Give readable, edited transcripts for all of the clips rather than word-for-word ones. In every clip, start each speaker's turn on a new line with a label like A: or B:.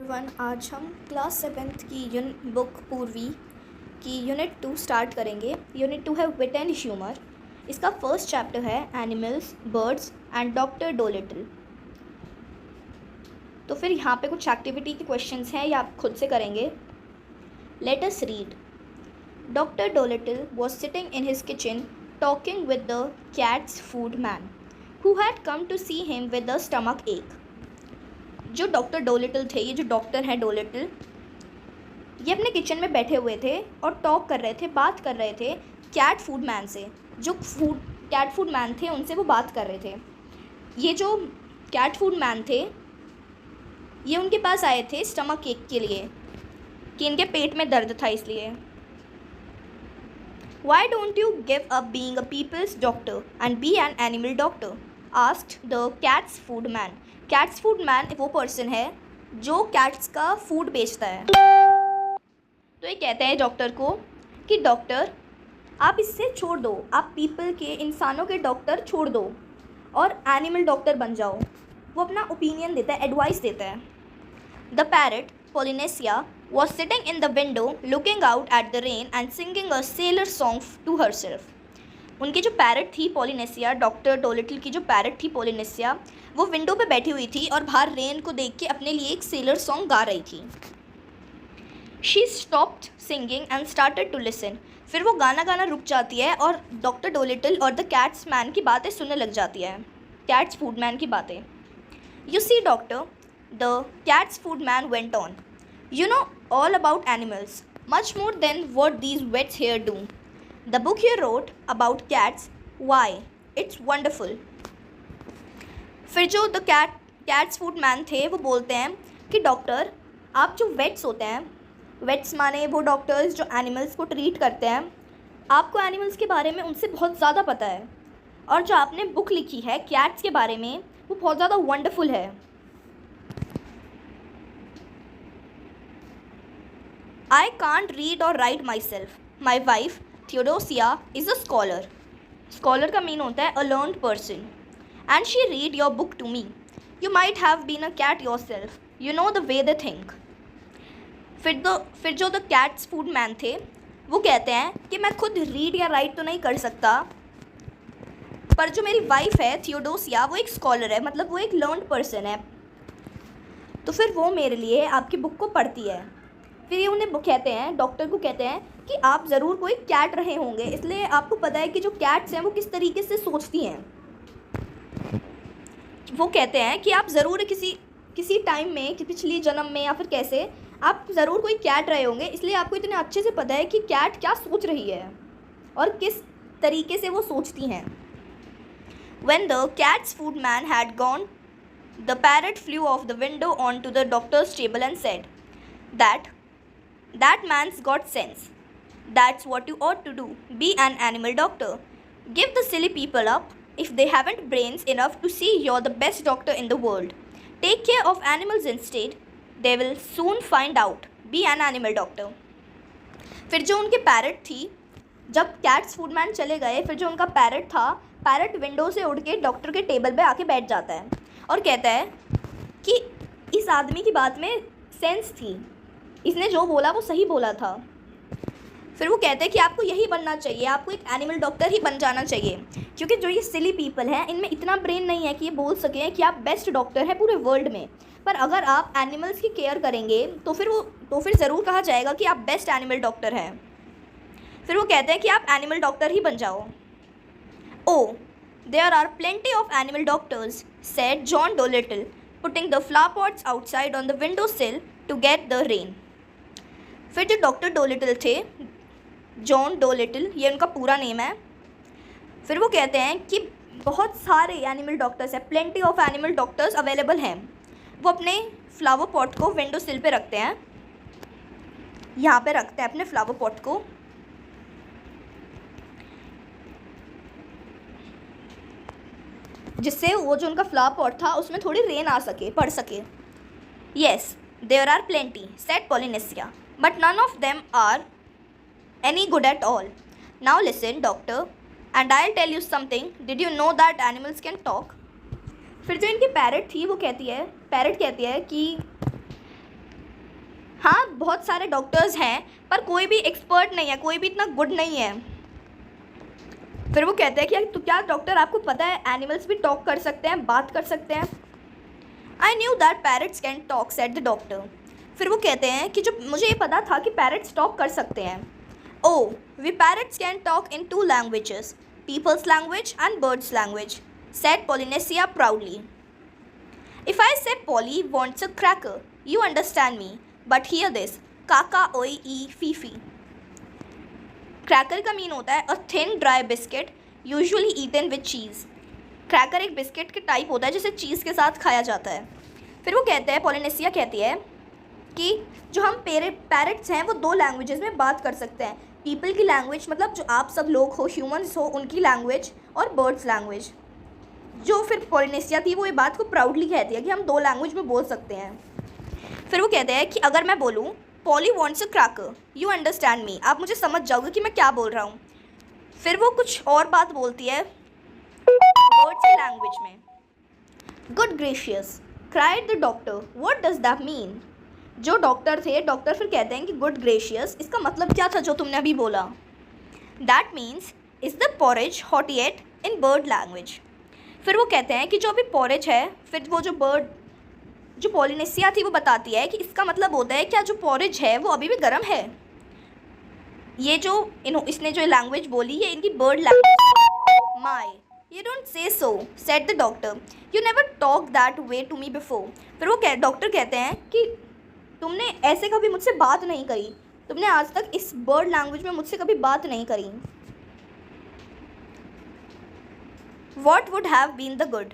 A: One आज हम class seventh की बुक पूर्वी की यूनिट 2 स्टार्ट करेंगे। यूनिट 2 है विट एंड ह्यूमर। इसका फर्स्ट चैप्टर है animals, birds and doctor Doolittle. तो फिर यहाँ पे कुछ एक्टिविटी के क्वेश्चंस हैं, या आप खुद से करेंगे। Let us read. Doctor Dolittle was sitting in his kitchen talking with the cat's food man who had come to see him with the stomach ache. जो डॉक्टर डोलिटल थे, ये जो डॉक्टर हैं डोलिटल, ये अपने किचन में बैठे हुए थे और टॉक कर रहे थे, बात कर रहे थे कैट फूड मैन से। जो कैट फूड मैन थे उनसे वो बात कर रहे थे। ये जो कैट फूड मैन थे ये उनके पास आए थे स्टमक एक के लिए, कि इनके पेट में दर्द था इसलिए। Why don't you give up being a people's doctor and be an animal doctor? asked the cat's food man. Cat's food man वो पर्सन है जो कैट्स का फूड बेचता है। तो ये कहते हैं डॉक्टर को कि डॉक्टर आप इससे छोड़ दो, आप पीपल के, इंसानों के डॉक्टर छोड़ दो और एनिमल डॉक्टर बन जाओ। वो अपना ओपिनियन देता है, एडवाइस देता है। The parrot Polynesia was sitting in the window looking out at the rain and singing a sailor song to herself. उनकी जो पैरट थी पोलिनेसिया, डॉक्टर डोलिटल की जो पैरट थी पोलिनेसिया, वो विंडो पे बैठी हुई थी और बाहर रेन को देख के अपने लिए एक सेलर सॉन्ग गा रही थी। She stopped singing and started to listen. फिर वो गाना रुक जाती है और डॉक्टर डोलिटल और द कैट्स मैन की बातें सुनने लग जाती है, कैट्स फूड मैन की बातें। You see doctor, the cat's food man went on. You know all about animals, much more than what these vets here do. The book you wrote about cats, why? It's wonderful. फिर जो the cat's food man थे वो बोलते हैं कि doctor आप जो weights होते हैं, वेट्स माने वो डॉक्टर्स जो एनिमल्स को ट्रीट करते हैं, आपको एनिमल्स के बारे में उनसे बहुत ज़्यादा पता है, और जो आपने बुक लिखी है कैट्स के बारे में वो बहुत ज़्यादा वंडरफुल है। I can't read or write myself. My wife, Theodosia, is a scholar. Scholar का मीन होता है a learned person. And she read your book to me. You might have been a cat yourself. You know the way they think. फिर जो the cat's food man थे वो कहते हैं कि मैं खुद रीड या राइट तो नहीं कर सकता, पर जो मेरी वाइफ है थियोडोसिया वो एक स्कॉलर है, मतलब वो एक लर्नड पर्सन है, तो फिर वो मेरे लिए आपकी बुक को पढ़ती है। फिर ये उन्हें कहते हैं, डॉक्टर को कहते हैं कि आप ज़रूर कोई कैट रहे होंगे, इसलिए आपको पता है कि जो कैट्स हैं वो किस तरीके से सोचती हैं। वो कहते हैं कि आप ज़रूर किसी टाइम में, कि पिछली जन्म में या फिर कैसे, आप ज़रूर कोई कैट रहे होंगे, इसलिए आपको इतने अच्छे से पता है कि कैट क्या सोच रही है और किस तरीके से वो सोचती हैं। When the cat's food man had gone, the parrot flew off the window onto the doctor's table and said, That man's got sense. That's what you ought to do. Be an animal doctor. Give the silly people up if they haven't brains enough to see you're the best doctor in the world. Take care of animals instead. They will soon find out. Be an animal doctor. फिर जो उनकी parrot थी, जब cats food man चले गए, फिर जो उनका पैरट था, पैरट विंडो से उड़ के डॉक्टर के टेबल पे आके बैठ जाता है और कहता है कि इस आदमी की बात में सेंस थी, इसने जो बोला वो सही बोला था। फिर वो कहते हैं कि आपको यही बनना चाहिए, आपको एक एनिमल डॉक्टर ही बन जाना चाहिए, क्योंकि जो ये सिली पीपल हैं इनमें इतना ब्रेन नहीं है कि ये बोल सकें कि आप बेस्ट डॉक्टर हैं पूरे वर्ल्ड में। पर अगर आप एनिमल्स की केयर करेंगे तो फिर ज़रूर कहा जाएगा कि आप बेस्ट एनिमल डॉक्टर हैं। फिर वो कहते हैं कि आप एनिमल डॉक्टर ही बन जाओ। Oh, there are plenty of animal doctors, said John Dolittle, putting the flower pots outside on the window sill to get the rain. फिर जो डॉक्टर डोलिटल थे, जॉन डोलिटल, ये उनका पूरा नेम है, फिर वो कहते हैं कि बहुत सारे एनिमल डॉक्टर्स हैं, plenty of animal doctors available हैं। वो अपने फ्लावर पॉट को विंडो सिल पे रखते हैं, यहाँ पे रखते हैं अपने फ्लावर पॉट को, जिससे वो जो उनका फ्लावर पॉट था उसमें थोड़ी रेन आ सके, पड़ सके। Yes, there are plenty, said Polynesia, but none of them are any good at all. Now listen, doctor, and I'll tell you something. Did you know that animals can talk? फिर जो इनकी parrot थी वो कहती है कि बहुत सारे डॉक्टर्स हैं पर कोई भी एक्सपर्ट नहीं है, कोई भी इतना गुड नहीं है। फिर वो कहते हैं कि तो क्या डॉक्टर आपको पता है एनिमल्स भी टॉक कर सकते हैं, बात कर सकते हैं? I knew that parrots can talk said the doctor. फिर वो कहते हैं कि जो मुझे ये पता था कि पैरट्स टॉक कर सकते हैं। Oh we parrots can talk in 2 languages, people's language and birds language, said Polynesia proudly. If I say Polly wants a cracker, you understand me, but hear this, काका ओई ई फीफी। क्रैकर का mean होता है a thin dry biscuit usually eaten with cheese. Cracker एक biscuit के type होता है जिसे चीज़ के साथ खाया जाता है। फिर वो कहते हैं, पॉलिनेसिया कहती है कि जो हम पैरट्स हैं वो 2 लैंग्वेजेस में बात कर सकते हैं, पीपल की लैंग्वेज मतलब जो आप सब लोग हो, ह्यूमंस हो, उनकी लैंग्वेज, और बर्ड्स लैंग्वेज। जो फिर पॉलिनेसिया थी वो ये बात को प्राउडली कहती है कि हम 2 लैंग्वेज में बोल सकते हैं। फिर वो कहते हैं कि अगर मैं बोलूँ poly wants a cracker, you understand मी, आप मुझे समझ जाओगे कि मैं क्या बोल रहा हूँ। फिर वो कुछ और बात बोलती है बर्ड्स की लैंग्वेज में। Good gracious cried the doctor, what does that mean. जो डॉक्टर थे, डॉक्टर फिर कहते हैं कि गुड ग्रेशियस इसका मतलब क्या था जो तुमने अभी बोला। That means is the porridge hot yet in bird language. फिर वो कहते हैं कि जो अभी पॉरेज है, फिर वो जो पॉलिनेसिया थी वो बताती है कि इसका मतलब होता है क्या जो पॉरेज है वो अभी भी गर्म है। ये जो इसने जो लैंग्वेज बोली ये इनकी bird language. My you don't say so said the doctor, you never talk that way to me before. फिर वो डॉक्टर कहते हैं कि तुमने ऐसे कभी मुझसे बात नहीं करी, तुमने आज तक इस बर्ड लैंग्वेज में मुझसे कभी बात नहीं करी। What would have been the good,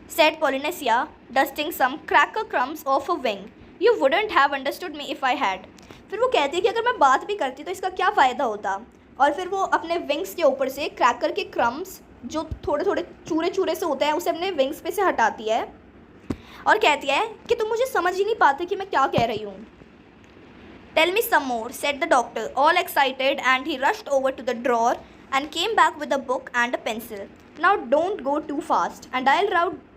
A: said Polynesia, dusting some cracker crumbs off a wing. You wouldn't have understood me if I had. फिर वो कहती है कि अगर मैं बात भी करती तो इसका क्या फ़ायदा होता। और फिर वो अपने विंग्स के ऊपर से क्रैकर के क्रम्स जो थोड़े थोड़े चूरे चूरे से होते हैं उसे अपने विंग्स पे से हटाती है और कहती है कि तुम मुझे समझ ही नहीं पाते कि मैं क्या कह रही हूँ। Tell me some more, said the doctor, all excited, and he rushed over to the drawer and came back with a book and a pencil. Now don't go too fast, and I'll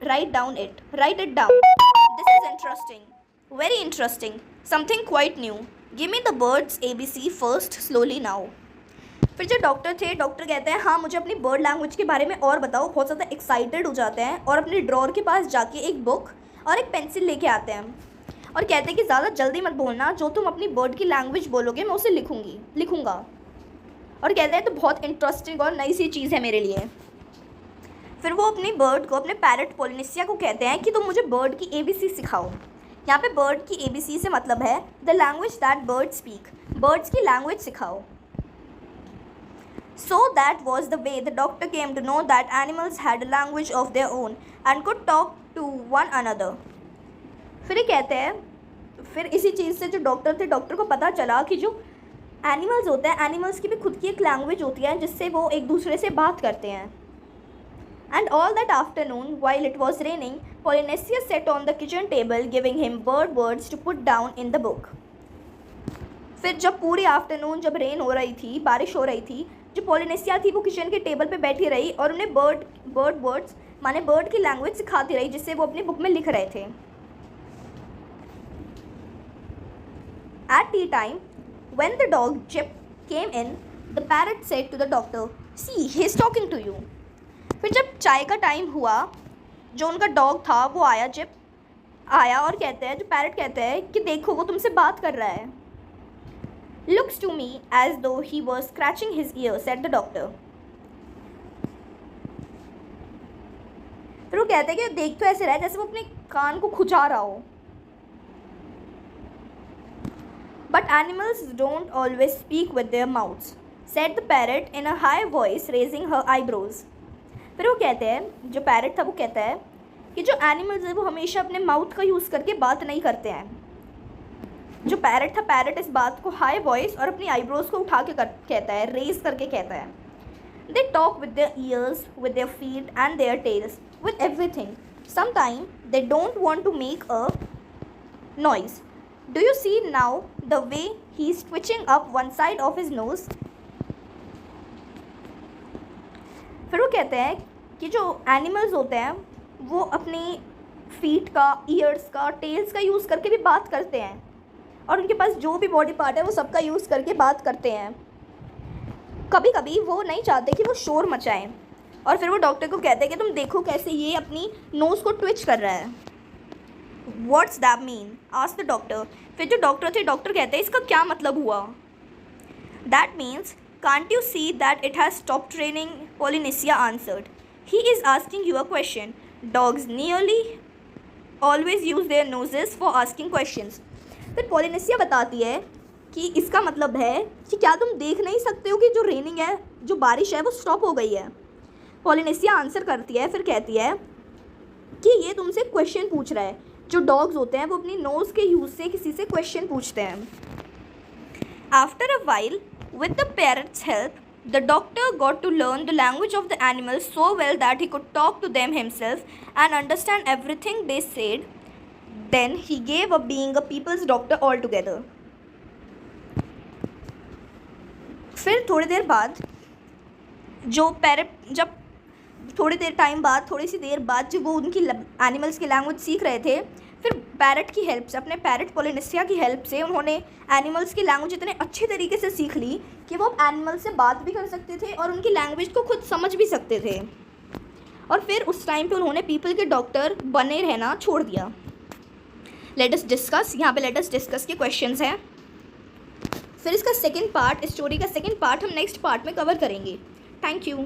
A: write it down. This is interesting, very interesting, something quite new. Give me the birds ABC first, slowly now. फिर जो doctor थे, doctor कहते हैं हाँ मुझे अपनी bird language के बारे में और बताओ। बहुत ज़्यादा एक्साइटेड हो जाते हैं और अपने ड्रॉर के पास जाके एक बुक और एक पेंसिल लेके आते हैं और कहते हैं कि ज़्यादा जल्दी मत बोलना, जो तुम अपनी बर्ड की लैंग्वेज बोलोगे मैं उसे लिखूँगा। और कहते हैं तो बहुत इंटरेस्टिंग और नई सी चीज़ है मेरे लिए। फिर वो अपनी बर्ड को, अपने पैरट पॉलिनेसिया को कहते हैं कि तुम मुझे बर्ड की ABC सिखाओ। यहाँ पे बर्ड की ABC से मतलब है the language that bird speak, birds की लैंग्वेज सिखाओ। So that was the way the doctor came to know that animals had a language of their own and could talk to one another. फिर ये कहते हैं, फिर इसी चीज़ से जो डॉक्टर थे, डॉक्टर को पता चला कि जो एनिमल्स होते हैं, एनिमल्स की भी खुद की एक लैंग्वेज होती है जिससे वो एक दूसरे से बात करते हैं। And all that afternoon, while it was raining, Polynesia sat on the kitchen table, giving him bird words to put down in the book. फिर जब पूरी आफ्टरनून जब रेन हो रही थी, बारिश हो रही थी, जो पॉलिनेसिया थी वो किचन के टेबल पे बैठी रही और उन्हें बर्ड वर्ड्स माने बर्ड की लैंग्वेज सिखाती रही जिससे वो अपनी बुक में लिख रहे थे। At tea time, when the dog Chip came in, the parrot said to the doctor, "See, he is talking to you." फिर जब चाय का टाइम हुआ, जो उनका डॉग था वो आया, चिप आया और कहते हैं, जो पैरट कहते हैं कि देखो वो तुमसे बात कर रहा है। Looks to me as though he was scratching his ear, said the doctor. फिर वो कहते हैं कि देख तो ऐसे रहा है जैसे वो अपने कान को खुजा रहा हो। But animals don't always speak with their mouths, said the parrot in a high voice, raising her eyebrows. फिर वो कहते हैं, जो पैरट था वो कहता है कि जो एनिमल्स है वो हमेशा अपने माउथ का यूज़ करके बात नहीं करते हैं। जो पैरट था, पैरट इस बात को हाई वॉइस और अपनी आईब्रोज को उठा के कहता है, रेज करके कहता है। They talk with their ears, with their feet and their tails, with everything. Sometime they don't want to make a noise. Do you see now the way he is twitching up one side of his nose. फिर वो कहते हैं कि जो animals होते हैं वो अपनी फीट का, ईयर्स का, टेल्स का यूज़ करके भी बात करते हैं। और उनके पास जो भी बॉडी पार्ट है वो सबका यूज़ करके बात करते हैं। कभी कभी वो नहीं चाहते कि वो शोर मचाएं, और फिर वो डॉक्टर को कहते हैं कि तुम देखो कैसे ये अपनी नोज़ को ट्विच कर रहा है। What's that mean? Asked the doctor. फिर जो डॉक्टर थे, डॉक्टर कहते हैं इसका क्या मतलब हुआ? That means can't you see that it has stop training? Polynesia answered. He is asking you a question. Dogs nearly always use their noses for asking questions. फिर पॉलिनेशिया बताती है कि इसका मतलब है कि क्या तुम देख नहीं सकते हो कि जो रेनिंग है, जो बारिश है, वो स्टॉप हो गई है? पॉलिनेशिया आंसर करती है, फिर कहती है कि ये तुमसे क्वेश्चन पूछ रहा है। जो डॉग्स होते हैं वो अपनी नोज़ के यूज़ से किसी से क्वेश्चन पूछते हैं। After a while with the parents help the doctor got to learn the language of the animals so well that he could talk to them himself and understand everything they said. Then he gave up being a people's doctor all together. फिर थोड़ी देर बाद जब थोड़ी देर time बाद, थोड़ी सी देर बाद जब वो उनकी एनिमल्स की लैंग्वेज सीख रहे थे, फिर पैरट की हेल्प से, अपने पैरट पॉलिनेशिया की हेल्प से उन्होंने एनिमल्स की लैंग्वेज इतने अच्छे तरीके से सीख ली कि वो एनिमल से बात भी कर सकते थे और उनकी लैंग्वेज को खुद समझ भी सकते थे। और फिर उस टाइम पे उन्होंने पीपल के डॉक्टर बने रहना छोड़ दिया। लेट अस डिस्कस, यहाँ पे लेट अस डिस्कस के क्वेश्चंस हैं। फिर इसका सेकंड पार्ट, स्टोरी का सेकंड पार्ट हम नेक्स्ट पार्ट में कवर करेंगे। Thank you.